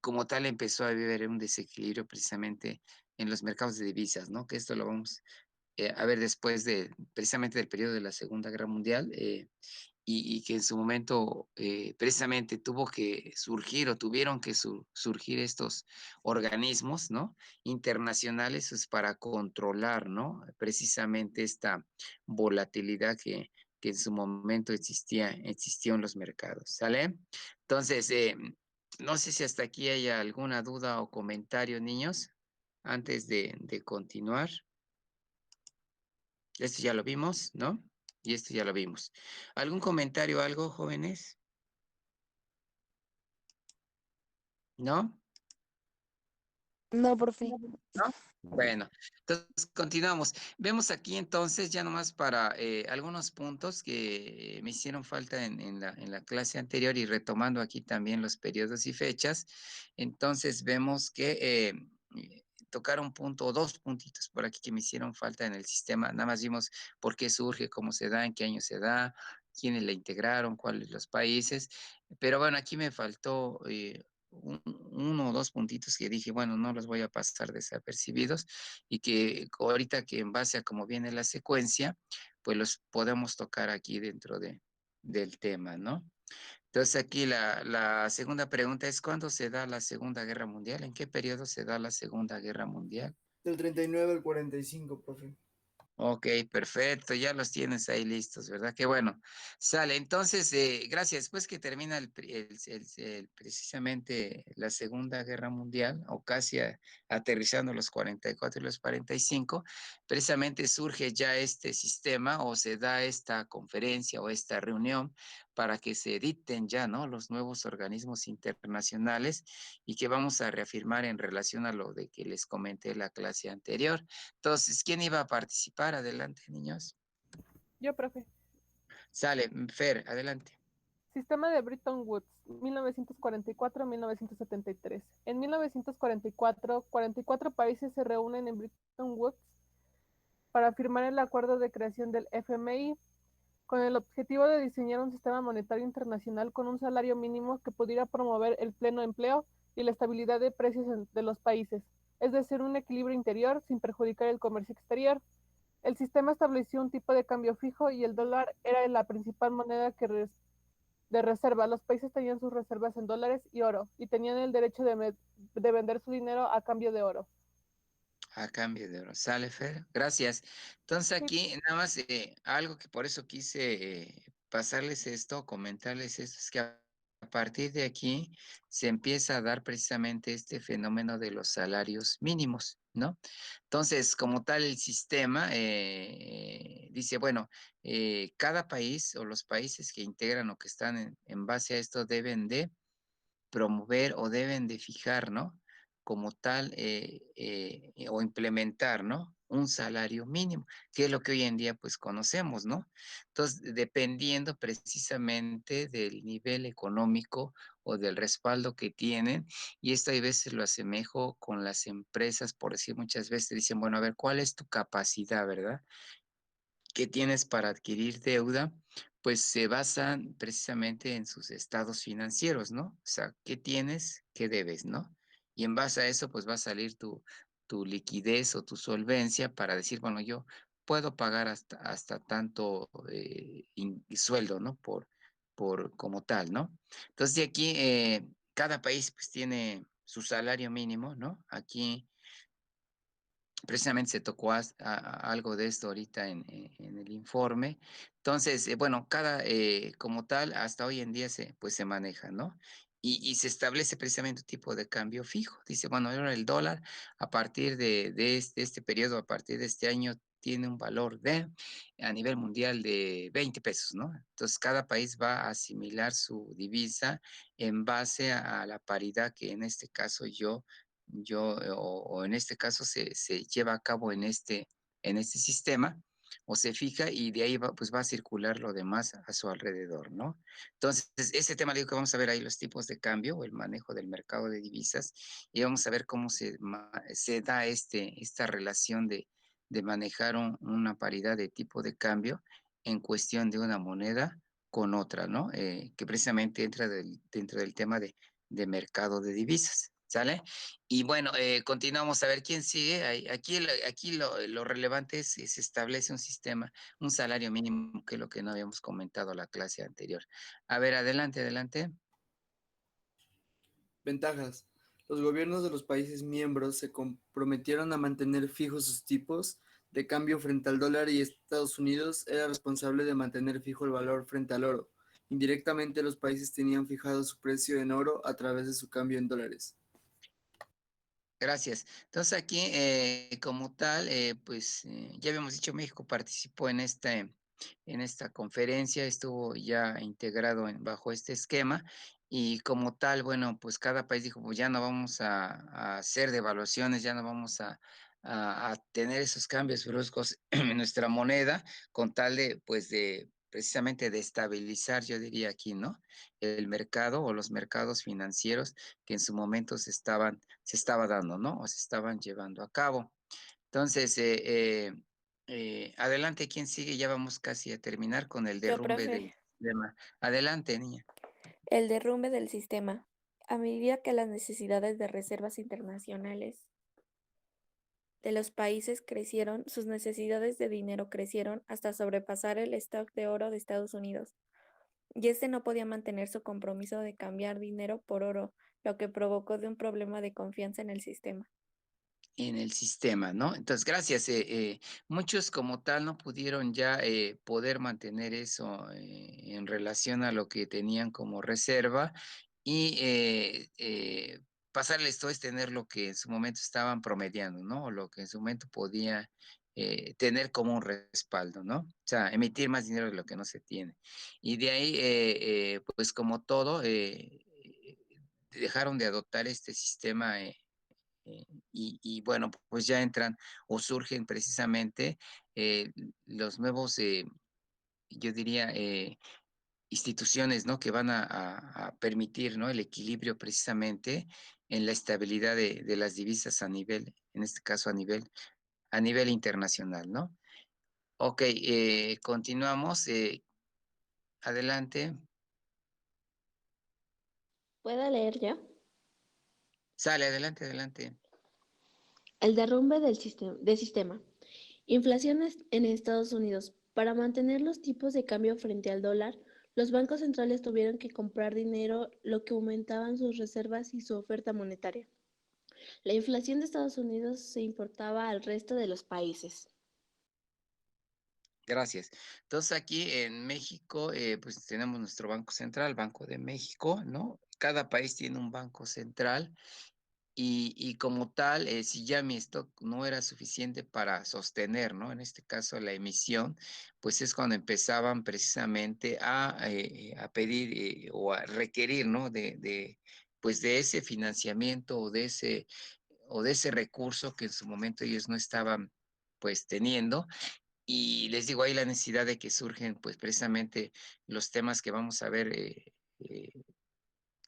como tal empezó a haber un desequilibrio precisamente en los mercados de divisas, ¿no? Que esto lo vamos a ver después precisamente del periodo de la Segunda Guerra Mundial, y que en su momento precisamente tuvo que surgir o tuvieron que surgir estos organismos, ¿no? Internacionales pues, para controlar, ¿no? Precisamente esta volatilidad que en su momento existió en los mercados, ¿sale? Entonces, no sé si hasta aquí haya alguna duda o comentario, niños, antes de continuar. Esto ya lo vimos, ¿no? Y esto ya lo vimos. ¿Algún comentario, algo, jóvenes? ¿No? No, profe. ¿No? Bueno, entonces continuamos. Vemos aquí entonces ya nomás para algunos puntos que me hicieron falta en la clase anterior y retomando aquí también los periodos y fechas. Entonces vemos que tocar un punto o dos puntitos por aquí que me hicieron falta en el sistema. Nada más vimos por qué surge, cómo se da, en qué año se da, quiénes la integraron, cuáles los países. Pero bueno, aquí me faltó uno o dos puntitos que dije, bueno, no los voy a pasar desapercibidos y que ahorita que en base a cómo viene la secuencia, pues los podemos tocar aquí dentro del tema, ¿no? Entonces aquí la segunda pregunta es, ¿cuándo se da la Segunda Guerra Mundial? ¿En qué periodo se da la Segunda Guerra Mundial? Del 39 al 45, profe. Ok, perfecto, ya los tienes ahí listos, ¿verdad? Qué bueno. Sale, entonces, gracias. Después que termina precisamente la Segunda Guerra Mundial, o casi aterrizando los 44 y los 45, precisamente surge ya este sistema o se da esta conferencia o esta reunión para que se editen ya, ¿no? Los nuevos organismos internacionales y que vamos a reafirmar en relación a lo de que les comenté en la clase anterior. Entonces, ¿quién iba a participar? Adelante, niños. Yo, profe. Sale, Fer, adelante. Sistema de Bretton Woods, 1944-1973. En 1944, 44 países se reúnen en Bretton Woods para firmar el acuerdo de creación del FMI, con el objetivo de diseñar un sistema monetario internacional con un salario mínimo que pudiera promover el pleno empleo y la estabilidad de precios de los países, es decir, un equilibrio interior sin perjudicar el comercio exterior. El sistema estableció un tipo de cambio fijo y el dólar era la principal moneda de reserva. Los países tenían sus reservas en dólares y oro y tenían el derecho de vender su dinero a cambio de oro. A cambio de oro. Sale, Fer. Gracias. Entonces Sí, aquí nada más algo que por eso quise pasarles esto, comentarles esto, es que a partir de aquí se empieza a dar precisamente este fenómeno de los salarios mínimos, ¿no? Entonces, como tal, el sistema dice, bueno, cada país o los países que integran o que están en base a esto deben de promover o deben de fijar, ¿no? Como tal, o implementar, ¿no? Un salario mínimo, que es lo que hoy en día pues conocemos, ¿no? Entonces, dependiendo precisamente del nivel económico o del respaldo que tienen, y esto hay veces lo asemejo con las empresas, por decir muchas veces, dicen, bueno, a ver, ¿cuál es tu capacidad, verdad? Que tienes para adquirir deuda, pues se basan precisamente en sus estados financieros, ¿no? O sea, ¿qué tienes? ¿Qué debes, no? Y en base a eso, pues va a salir tu liquidez o tu solvencia para decir, bueno, yo puedo pagar hasta tanto sueldo, ¿no? Por como tal, ¿no? Entonces, de aquí, cada país pues tiene su salario mínimo, ¿no? Aquí precisamente se tocó algo de esto ahorita en el informe. Entonces, bueno, como tal, hasta hoy en día pues se maneja, ¿no? Y se establece precisamente un tipo de cambio fijo. Dice, bueno, ahora el dólar a partir de este periodo, a partir de este año, tiene un valor a nivel mundial de 20 pesos, ¿no? Entonces, cada país va a asimilar su divisa en base a la paridad que en este caso o en este caso se lleva a cabo en este sistema o se fija y de ahí va, pues va a circular lo demás a su alrededor, ¿no? Entonces, ese tema digo que vamos a ver ahí los tipos de cambio o el manejo del mercado de divisas y vamos a ver cómo se da esta relación de manejar una paridad de tipo de cambio en cuestión de una moneda con otra, ¿no? Que precisamente entra dentro del tema de mercado de divisas, ¿sale? Y bueno, continuamos a ver quién sigue. Aquí lo relevante es que se establece un sistema, un salario mínimo, que es lo que no habíamos comentado en la clase anterior. A ver, adelante, adelante. Ventajas. Los gobiernos de los países miembros se comprometieron a mantener fijos sus tipos de cambio frente al dólar y Estados Unidos era responsable de mantener fijo el valor frente al oro. Indirectamente, los países tenían fijado su precio en oro a través de su cambio en dólares. Gracias. Entonces aquí, como tal, pues ya habíamos dicho, México participó en esta conferencia, estuvo ya integrado bajo este esquema y como tal, bueno, pues cada país dijo, pues ya no vamos a hacer devaluaciones, ya no vamos a tener esos cambios bruscos en nuestra moneda con tal de, pues de precisamente de estabilizar, yo diría aquí, ¿no? El mercado o los mercados financieros que en su momento se estaba dando, ¿no? O se estaban llevando a cabo. Entonces, adelante, ¿quién sigue? Ya vamos casi a terminar con el Yo, derrumbe del profe, sistema. Adelante, niña. el derrumbe del sistema. A medida que las necesidades de reservas internacionales de los países crecieron, sus necesidades de dinero crecieron hasta sobrepasar el stock de oro de Estados Unidos. Y este no podía mantener su compromiso de cambiar dinero por oro, lo que provocó de un problema de confianza en el sistema. En el sistema, ¿no? Entonces, gracias. Muchos como tal no pudieron ya poder mantener eso en relación a lo que tenían como reserva y pasarles todo es tener lo que en su momento estaban promediando, ¿no? O lo que en su momento podía tener como un respaldo, ¿no? O sea, emitir más dinero de lo que no se tiene. Y de ahí, pues como todo, dejaron de adoptar este sistema. Y bueno, pues ya entran o surgen precisamente eh, los nuevos, yo diría, instituciones, ¿no? Que van a permitir, ¿no? El equilibrio precisamente en la estabilidad de las divisas a nivel, en este caso a nivel internacional, ¿no? Ok, continuamos. Adelante. ¿Puedo leer yo? Sale, adelante, adelante. El derrumbe del sistema. Inflación en Estados Unidos. Para mantener los tipos de cambio frente al dólar, los bancos centrales tuvieron que comprar dinero, lo que aumentaban sus reservas y su oferta monetaria. La inflación de Estados Unidos se importaba al resto de los países. Gracias. Entonces aquí en México, pues tenemos nuestro Banco Central, Banco de México, ¿no? Cada país tiene un banco central y como tal, si ya mi stock no era suficiente para sostener, ¿no? En este caso la emisión, pues es cuando empezaban precisamente a pedir o a requerir, ¿no? Pues de ese financiamiento o de ese recurso que en su momento ellos no estaban pues teniendo y les digo, ahí la necesidad de que surgen, pues precisamente los temas que vamos a ver,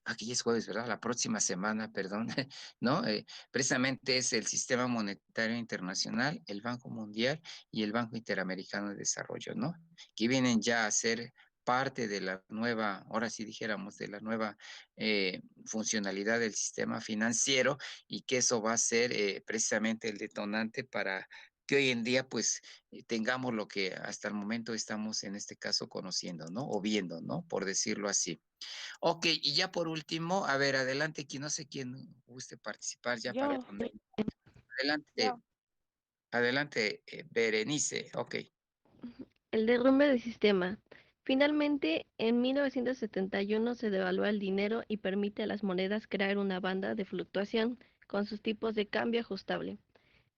aquí es jueves, ¿verdad? La próxima semana, perdón, ¿no? Precisamente es el Sistema Monetario Internacional, el Banco Mundial y el Banco Interamericano de Desarrollo, ¿no? Que vienen ya a ser parte de la nueva, ahora sí dijéramos, de la nueva funcionalidad del sistema financiero y que eso va a ser precisamente el detonante para que hoy en día pues tengamos lo que hasta el momento estamos en este caso conociendo, ¿no? O viendo, ¿no? Por decirlo así. Ok, y ya por último, a ver, adelante, aquí no sé quién guste participar ya para Yo, poner. Adelante, yo. adelante, Berenice, ok. El derrumbe del sistema. Finalmente, en 1971 se devalúa el dinero y permite a las monedas crear una banda de fluctuación con sus tipos de cambio ajustable.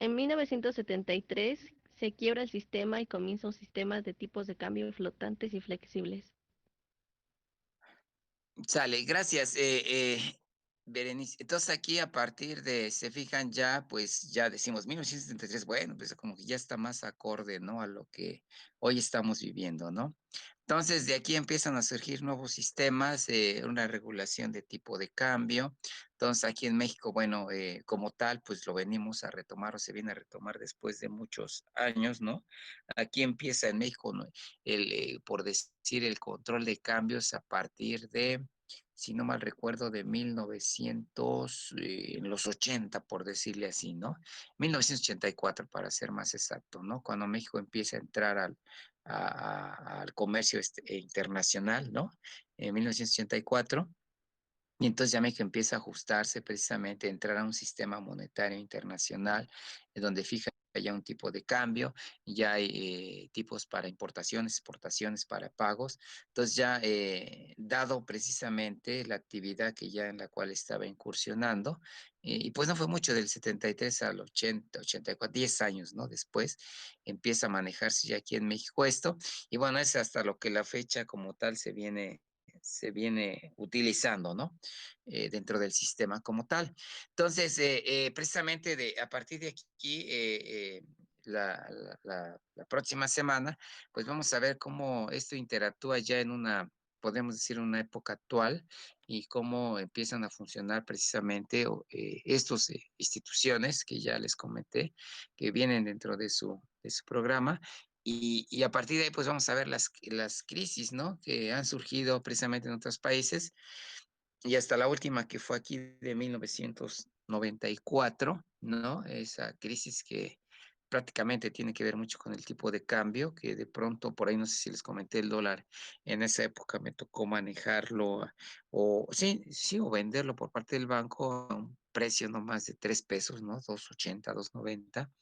En 1973 se quiebra el sistema y comienza un sistema de tipos de cambio flotantes y flexibles. Sale, gracias, Berenice. Entonces aquí a partir de, se fijan ya, pues ya decimos 1973, bueno, pues como que ya está más acorde, ¿no? A lo que hoy estamos viviendo, ¿no? Entonces de aquí empiezan a surgir nuevos sistemas, una regulación de tipo de cambio. Entonces aquí en México, bueno, como tal, pues lo venimos a retomar o se viene a retomar después de muchos años, ¿no? Aquí empieza en México, ¿no? Por decir, el control de cambios a partir de, si no mal recuerdo, de 1900, en los 80, por decirle así, ¿no? 1984, para ser más exacto, ¿no? Cuando México empieza a entrar al comercio internacional, ¿no? En 1984. Y entonces ya México empieza a ajustarse precisamente, a entrar a un sistema monetario internacional, donde fija ya un tipo de cambio, ya hay tipos para importaciones, exportaciones, para pagos. Entonces ya dado precisamente la actividad que ya en la cual estaba incursionando, y pues no fue mucho, del 73 al 80, 84, 10 años, ¿no? Después empieza a manejarse ya aquí en México esto, y bueno, es hasta lo que la fecha como tal se viene utilizando, ¿no? Dentro del sistema como tal. Entonces, precisamente a partir de aquí, la próxima semana, pues vamos a ver cómo esto interactúa ya en una, podemos decir, una época actual y cómo empiezan a funcionar precisamente estas instituciones que ya les comenté, que vienen dentro de su programa. Y a partir de ahí, pues vamos a ver las crisis, ¿no? Que han surgido precisamente en otros países y hasta la última que fue aquí de 1994, ¿no? Esa crisis que prácticamente tiene que ver mucho con el tipo de cambio, que de pronto, por ahí no sé si les comenté, el dólar en esa época me tocó manejarlo o sí, sí, o venderlo por parte del banco a un precio no más de 3 pesos, ¿no? 2.80, 2.90,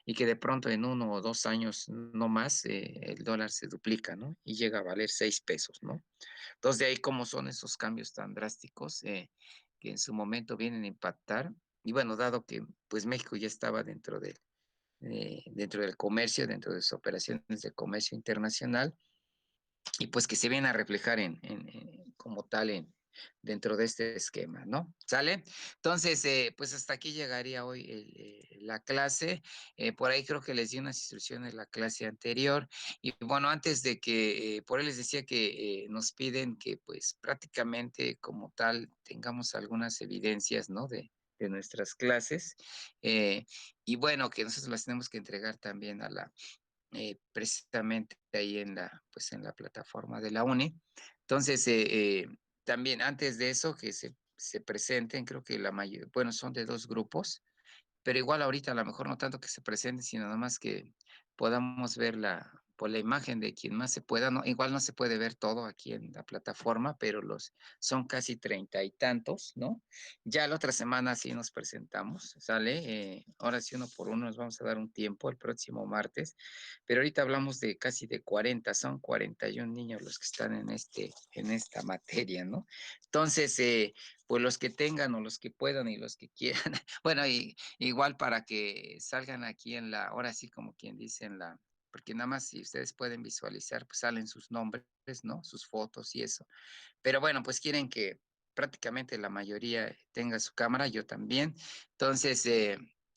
y que de pronto en 1 o 2 años no más el dólar se duplica, ¿no? Y llega a valer 6 pesos, ¿no? Entonces, de ahí cómo son esos cambios tan drásticos que en su momento vienen a impactar. Y bueno, dado que pues México ya estaba dentro del comercio, dentro de sus operaciones de comercio internacional, y pues que se vienen a reflejar como tal dentro de este esquema, ¿no? ¿Sale? Entonces, pues hasta aquí llegaría hoy la clase. Por ahí creo que les di unas instrucciones la clase anterior. Y bueno, antes de que, por ahí les decía que nos piden que pues prácticamente como tal tengamos algunas evidencias, ¿no? De nuestras clases. eh, y bueno, que nosotros las tenemos que entregar también precisamente ahí pues en la plataforma de la UNI. Entonces, también antes de eso, que se presenten, creo que la mayoría, bueno, son de 2 grupos, pero igual ahorita a lo mejor no tanto que se presente, sino nada más que podamos ver por la imagen de quien más se pueda, ¿no? Igual no se puede ver todo aquí en la plataforma, pero son casi 30 y tantos, ¿no? Ya la otra semana sí nos presentamos, ¿sale? Ahora sí uno por uno nos vamos a dar un tiempo el próximo martes, pero ahorita hablamos de casi de 40, son 41 niños los que están en esta materia, ¿no? Entonces, pues los que tengan o los que puedan y los que quieran, bueno, y igual para que salgan aquí ahora sí como quien dice porque nada más si ustedes pueden visualizar, pues salen sus nombres, ¿no? Sus fotos y eso. Pero bueno, pues quieren que prácticamente la mayoría tenga su cámara, yo también. Entonces,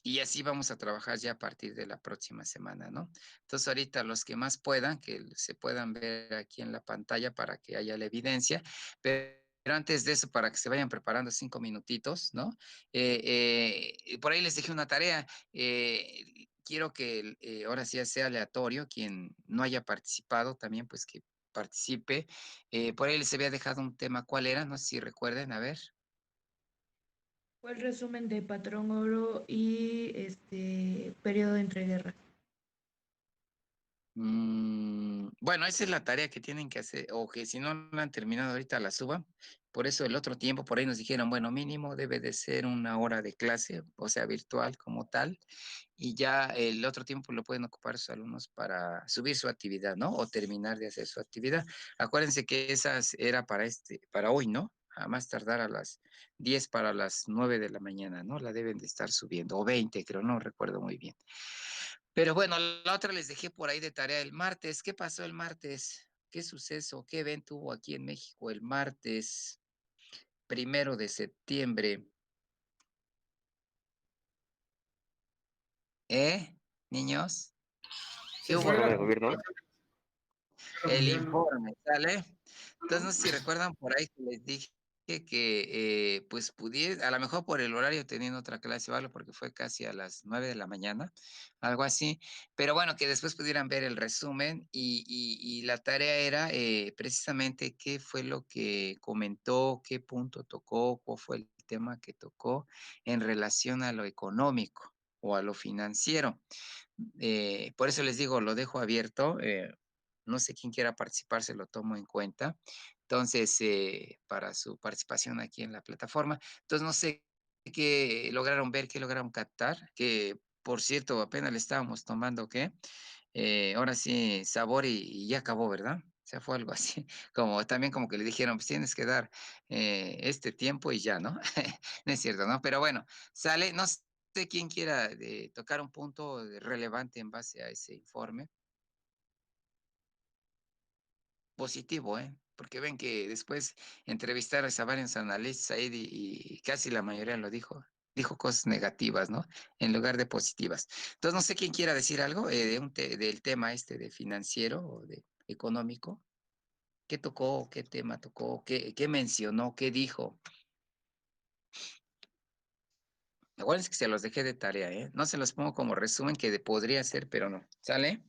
y así vamos a trabajar ya a partir de la próxima semana, ¿no? Entonces, ahorita los que más puedan, que se puedan ver aquí en la pantalla para que haya la evidencia, pero antes de eso, para que se vayan preparando 5 minutitos, ¿no? Por ahí les dejé una tarea. Quiero que ahora sí sea aleatorio, quien no haya participado también, pues que participe. Por ahí les había dejado un tema, ¿cuál era? No sé si recuerden, a ver. Fue el resumen de Patrón Oro y periodo de entreguerras. Bueno, esa es la tarea que tienen que hacer, o que si no la han terminado ahorita la suban. Por eso el otro tiempo, por ahí nos dijeron, bueno, mínimo debe de ser 1 hora de clase, o sea, virtual como tal, y ya el otro tiempo lo pueden ocupar sus alumnos para subir su actividad, ¿no? O terminar de hacer su actividad. Acuérdense que esas era para hoy, ¿no? A más tardar a las 10 para las 9 de la mañana, ¿no? La deben de estar subiendo, o 20, creo, no recuerdo muy bien. Pero bueno, la otra les dejé por ahí de tarea el martes. ¿Qué pasó el martes? ¿Qué suceso, qué evento hubo aquí en México el martes 1 de septiembre? Niños? ¿Qué Se fue hubo? la Informe de gobierno. Guerra El Mundial, ¿no? informe, ¿sale? Entonces, no sé si recuerdan por ahí que les dije que pues pudiera, a lo mejor por el horario teniendo otra clase, ¿vale? Porque fue casi a las 9 de la mañana, algo así. Pero bueno, que después pudieran ver el resumen y la tarea era precisamente qué fue lo que comentó, qué punto tocó, cuál fue el tema que tocó en relación a lo económico o a lo financiero. Por eso les digo, lo dejo abierto. No sé quién quiera participar, se lo tomo en cuenta. Entonces, para su participación aquí en la plataforma. Entonces, no sé qué lograron ver, qué lograron captar, que por cierto, apenas le estábamos tomando, ¿qué? Ahora sí, sabor y ya acabó, ¿verdad? O sea, fue algo así, como también como que le dijeron, pues tienes que dar este tiempo y ya, ¿no? No es cierto, ¿no? Pero bueno, sale, no sé quién quiera tocar un punto relevante en base a ese informe. Positivo, ¿eh? Porque ven que después entrevistaron a varios analistas ahí y casi la mayoría lo dijo cosas negativas, ¿no? En lugar de positivas. Entonces, no sé quién quiera decir algo del tema este de financiero o de económico. ¿Qué tocó? ¿Qué tema tocó? ¿Qué mencionó? ¿Qué dijo? Igual es que se los dejé de tarea, ¿eh? No se los pongo como resumen que podría ser, pero no. ¿Sale?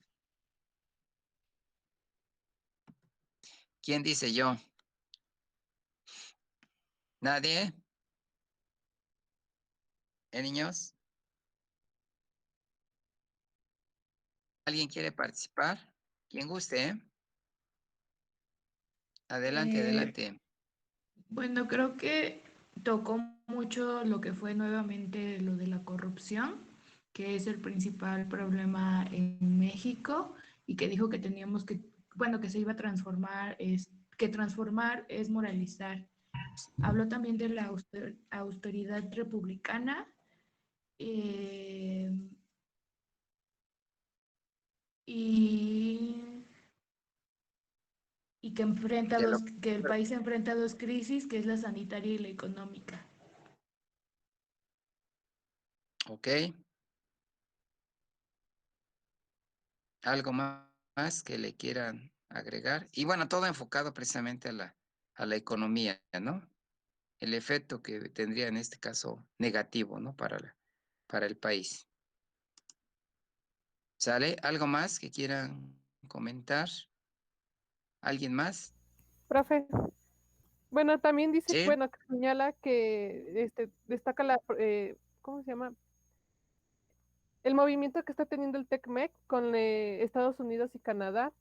¿Quién dice yo? ¿Nadie? Niños? ¿Alguien quiere participar? Quien guste, ¿eh? Adelante, Eh, adelante. bueno, creo que tocó mucho lo que fue nuevamente lo de la corrupción, que es el principal problema en México y que dijo que teníamos que, bueno, que se iba a transformar, que transformar es moralizar. Habló también de la austeridad republicana eh, y, y que De lo, que el país enfrenta dos crisis, que es la sanitaria y la económica. ok. ¿Algo más que le quieran agregar? Y bueno, todo enfocado precisamente a la economía, ¿no? El efecto que tendría en este caso negativo, ¿no? Para el país. ¿Sale? ¿Algo más que quieran comentar? ¿Alguien más? Profe, bueno, también dice, Sí. bueno, que señala que destaca la, ¿cómo se llama? El movimiento que está teniendo el TECMEC con Estados Unidos y Canadá,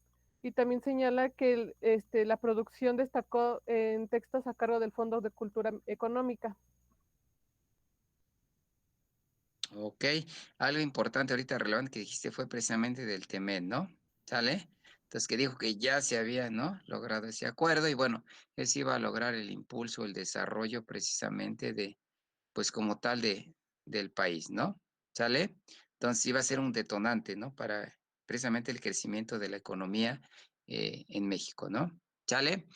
y también señala que la producción destacó en textos a cargo del Fondo de Cultura Económica. Ok, algo importante ahorita relevante que dijiste fue precisamente del TEMED, ¿no? ¿Sale? Entonces que dijo que ya se había, ¿no? Logrado ese acuerdo y bueno, él sí iba a lograr el impulso, el desarrollo precisamente de, pues como tal del país, ¿no? ¿Sale? Entonces iba a ser un detonante, ¿no? Para precisamente el crecimiento de la economía en México, ¿no? ¿Sale?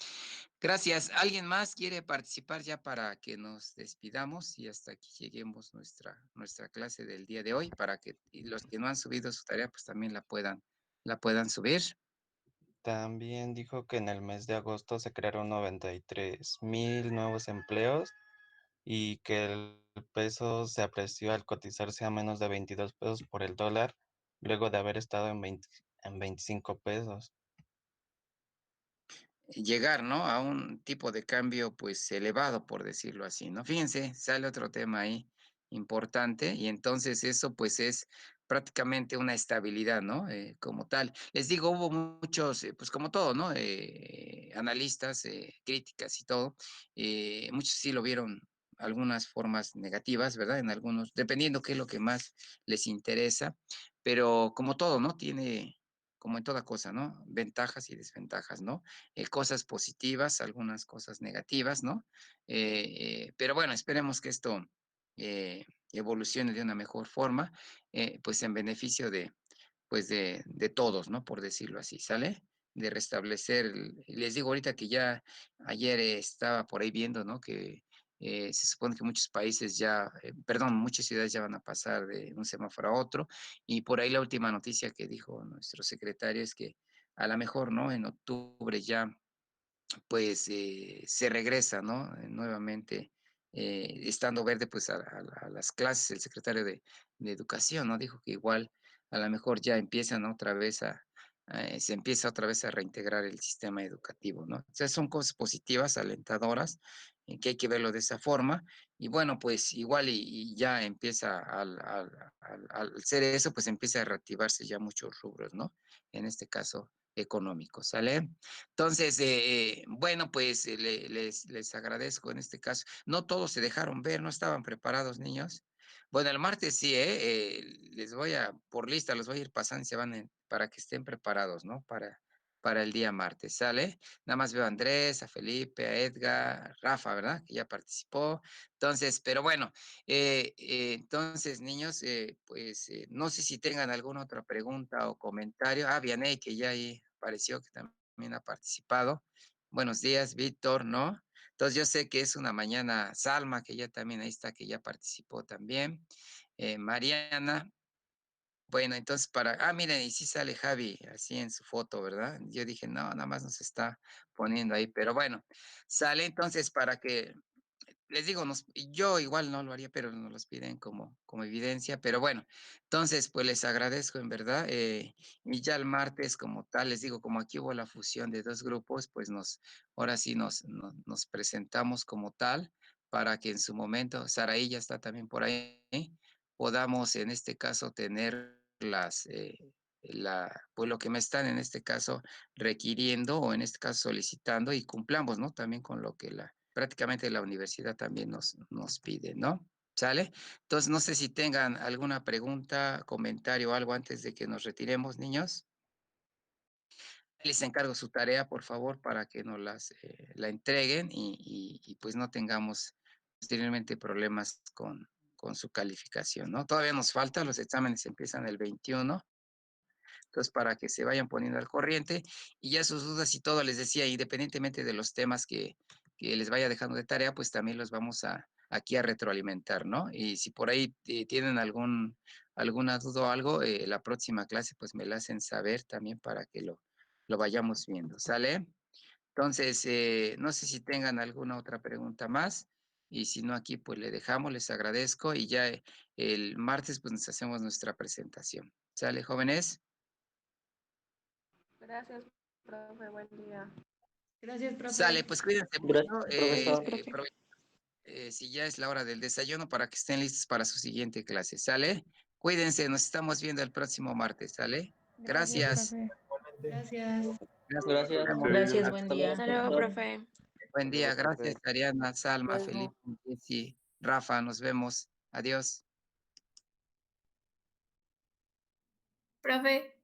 Gracias. ¿Alguien más quiere participar ya para que nos despidamos y hasta aquí lleguemos nuestra clase del día de hoy para que los que no han subido su tarea pues también la puedan subir? También dijo que en el mes de agosto se crearon 93,000 nuevos empleos y que el peso se apreció al cotizarse a menos de 22 pesos por el dólar, luego de haber estado en 25 pesos. Llegar, ¿no? A un tipo de cambio, pues, elevado, por decirlo así, ¿no? Fíjense, sale otro tema ahí importante y entonces eso, pues, es prácticamente una estabilidad, ¿no? Como tal. Les digo, hubo muchos, pues, como todo, ¿no? Analistas, críticas y todo, muchos sí lo vieron algunas formas negativas, ¿verdad? En algunos, dependiendo qué es lo que más les interesa, pero como todo, ¿no? Tiene, como en toda cosa, ¿no? Ventajas y desventajas, ¿no? Cosas positivas, algunas cosas negativas, ¿no? Pero bueno, esperemos que esto evolucione de una mejor forma, pues en beneficio pues de todos, ¿no? Por decirlo así, ¿sale? De restablecer, les digo ahorita que ya ayer estaba por ahí viendo, ¿no? Que se supone que muchos países ya, perdón, muchas ciudades ya van a pasar de un semáforo a otro, y por ahí la última noticia que dijo nuestro secretario es que a lo mejor, ¿no? En octubre ya pues se regresa, ¿no? Nuevamente, estando verde, pues a las clases, el secretario de Educación, ¿no? Dijo que igual a lo mejor ya empiezan otra vez se empieza otra vez a reintegrar el sistema educativo, ¿no? O sea, son cosas positivas, alentadoras, que hay que verlo de esa forma. Y bueno, pues igual y ya empieza al ser eso, pues empieza a reactivarse ya muchos rubros, ¿no? En este caso económico, ¿sale? Entonces, bueno, pues les agradezco en este caso. No todos se dejaron ver, no estaban preparados, niños. Bueno, el martes sí, les voy a, por lista, los voy a ir pasando y se van para que estén preparados, ¿no? Para el día martes, ¿sale? Nada más veo a Andrés, a Felipe, a Edgar, Rafa, ¿verdad? Que ya participó. Entonces, pero bueno, entonces, niños, pues no sé si tengan alguna otra pregunta o comentario. Ah, Vianey, que ya ahí apareció, que también ha participado. Buenos días, Víctor, ¿no? Entonces yo sé que es una mañana, Salma, que ya también ahí está, que ya participó también, Mariana. Bueno, entonces miren, y sí sale Javi así en su foto, ¿verdad? Yo dije, no, nada más nos está poniendo ahí, pero bueno, sale entonces para que les digo, yo igual no lo haría, pero nos los piden como evidencia, pero bueno, entonces pues les agradezco en verdad, y ya el martes como tal, les digo, como aquí hubo la fusión de dos grupos, pues ahora sí nos presentamos como tal, para que en su momento, Saraí ya está también por ahí, podamos en este caso tener pues lo que me están en este caso requiriendo o en este caso solicitando y cumplamos, ¿no? También con lo que prácticamente la universidad también nos pide, ¿no? ¿Sale? Entonces, no sé si tengan alguna pregunta, comentario o algo antes de que nos retiremos, niños. Les encargo su tarea, por favor, para que nos la entreguen y pues no tengamos posteriormente problemas con su calificación, ¿no? Todavía nos falta, los exámenes empiezan el 21. Entonces, para que se vayan poniendo al corriente y ya sus dudas y todo, les decía, independientemente de los temas que les vaya dejando de tarea, pues también los vamos aquí a retroalimentar, ¿no? Y si por ahí tienen alguna duda o algo, la próxima clase, pues me la hacen saber también para que lo vayamos viendo, ¿sale? Entonces, no sé si tengan alguna otra pregunta más. Y si no, aquí pues le dejamos, les agradezco y ya el martes pues nos hacemos nuestra presentación. ¿Sale, jóvenes? Gracias, profe. Buen día. Gracias, profe. Sale, pues cuídense mucho. Gracias, profesor. Si ya es la hora del desayuno para que estén listos para su siguiente clase. ¿Sale? Cuídense, nos estamos viendo el próximo martes. ¿Sale? Gracias. profe. Gracias. Gracias. Gracias, buen Hasta día. luego, Hasta luego, profesor. profe. Buen día. Luego, profe. Gracias, Ariana, Salma, Luego. Felipe, Jessy, Rafa. Nos vemos. Adiós. Profe.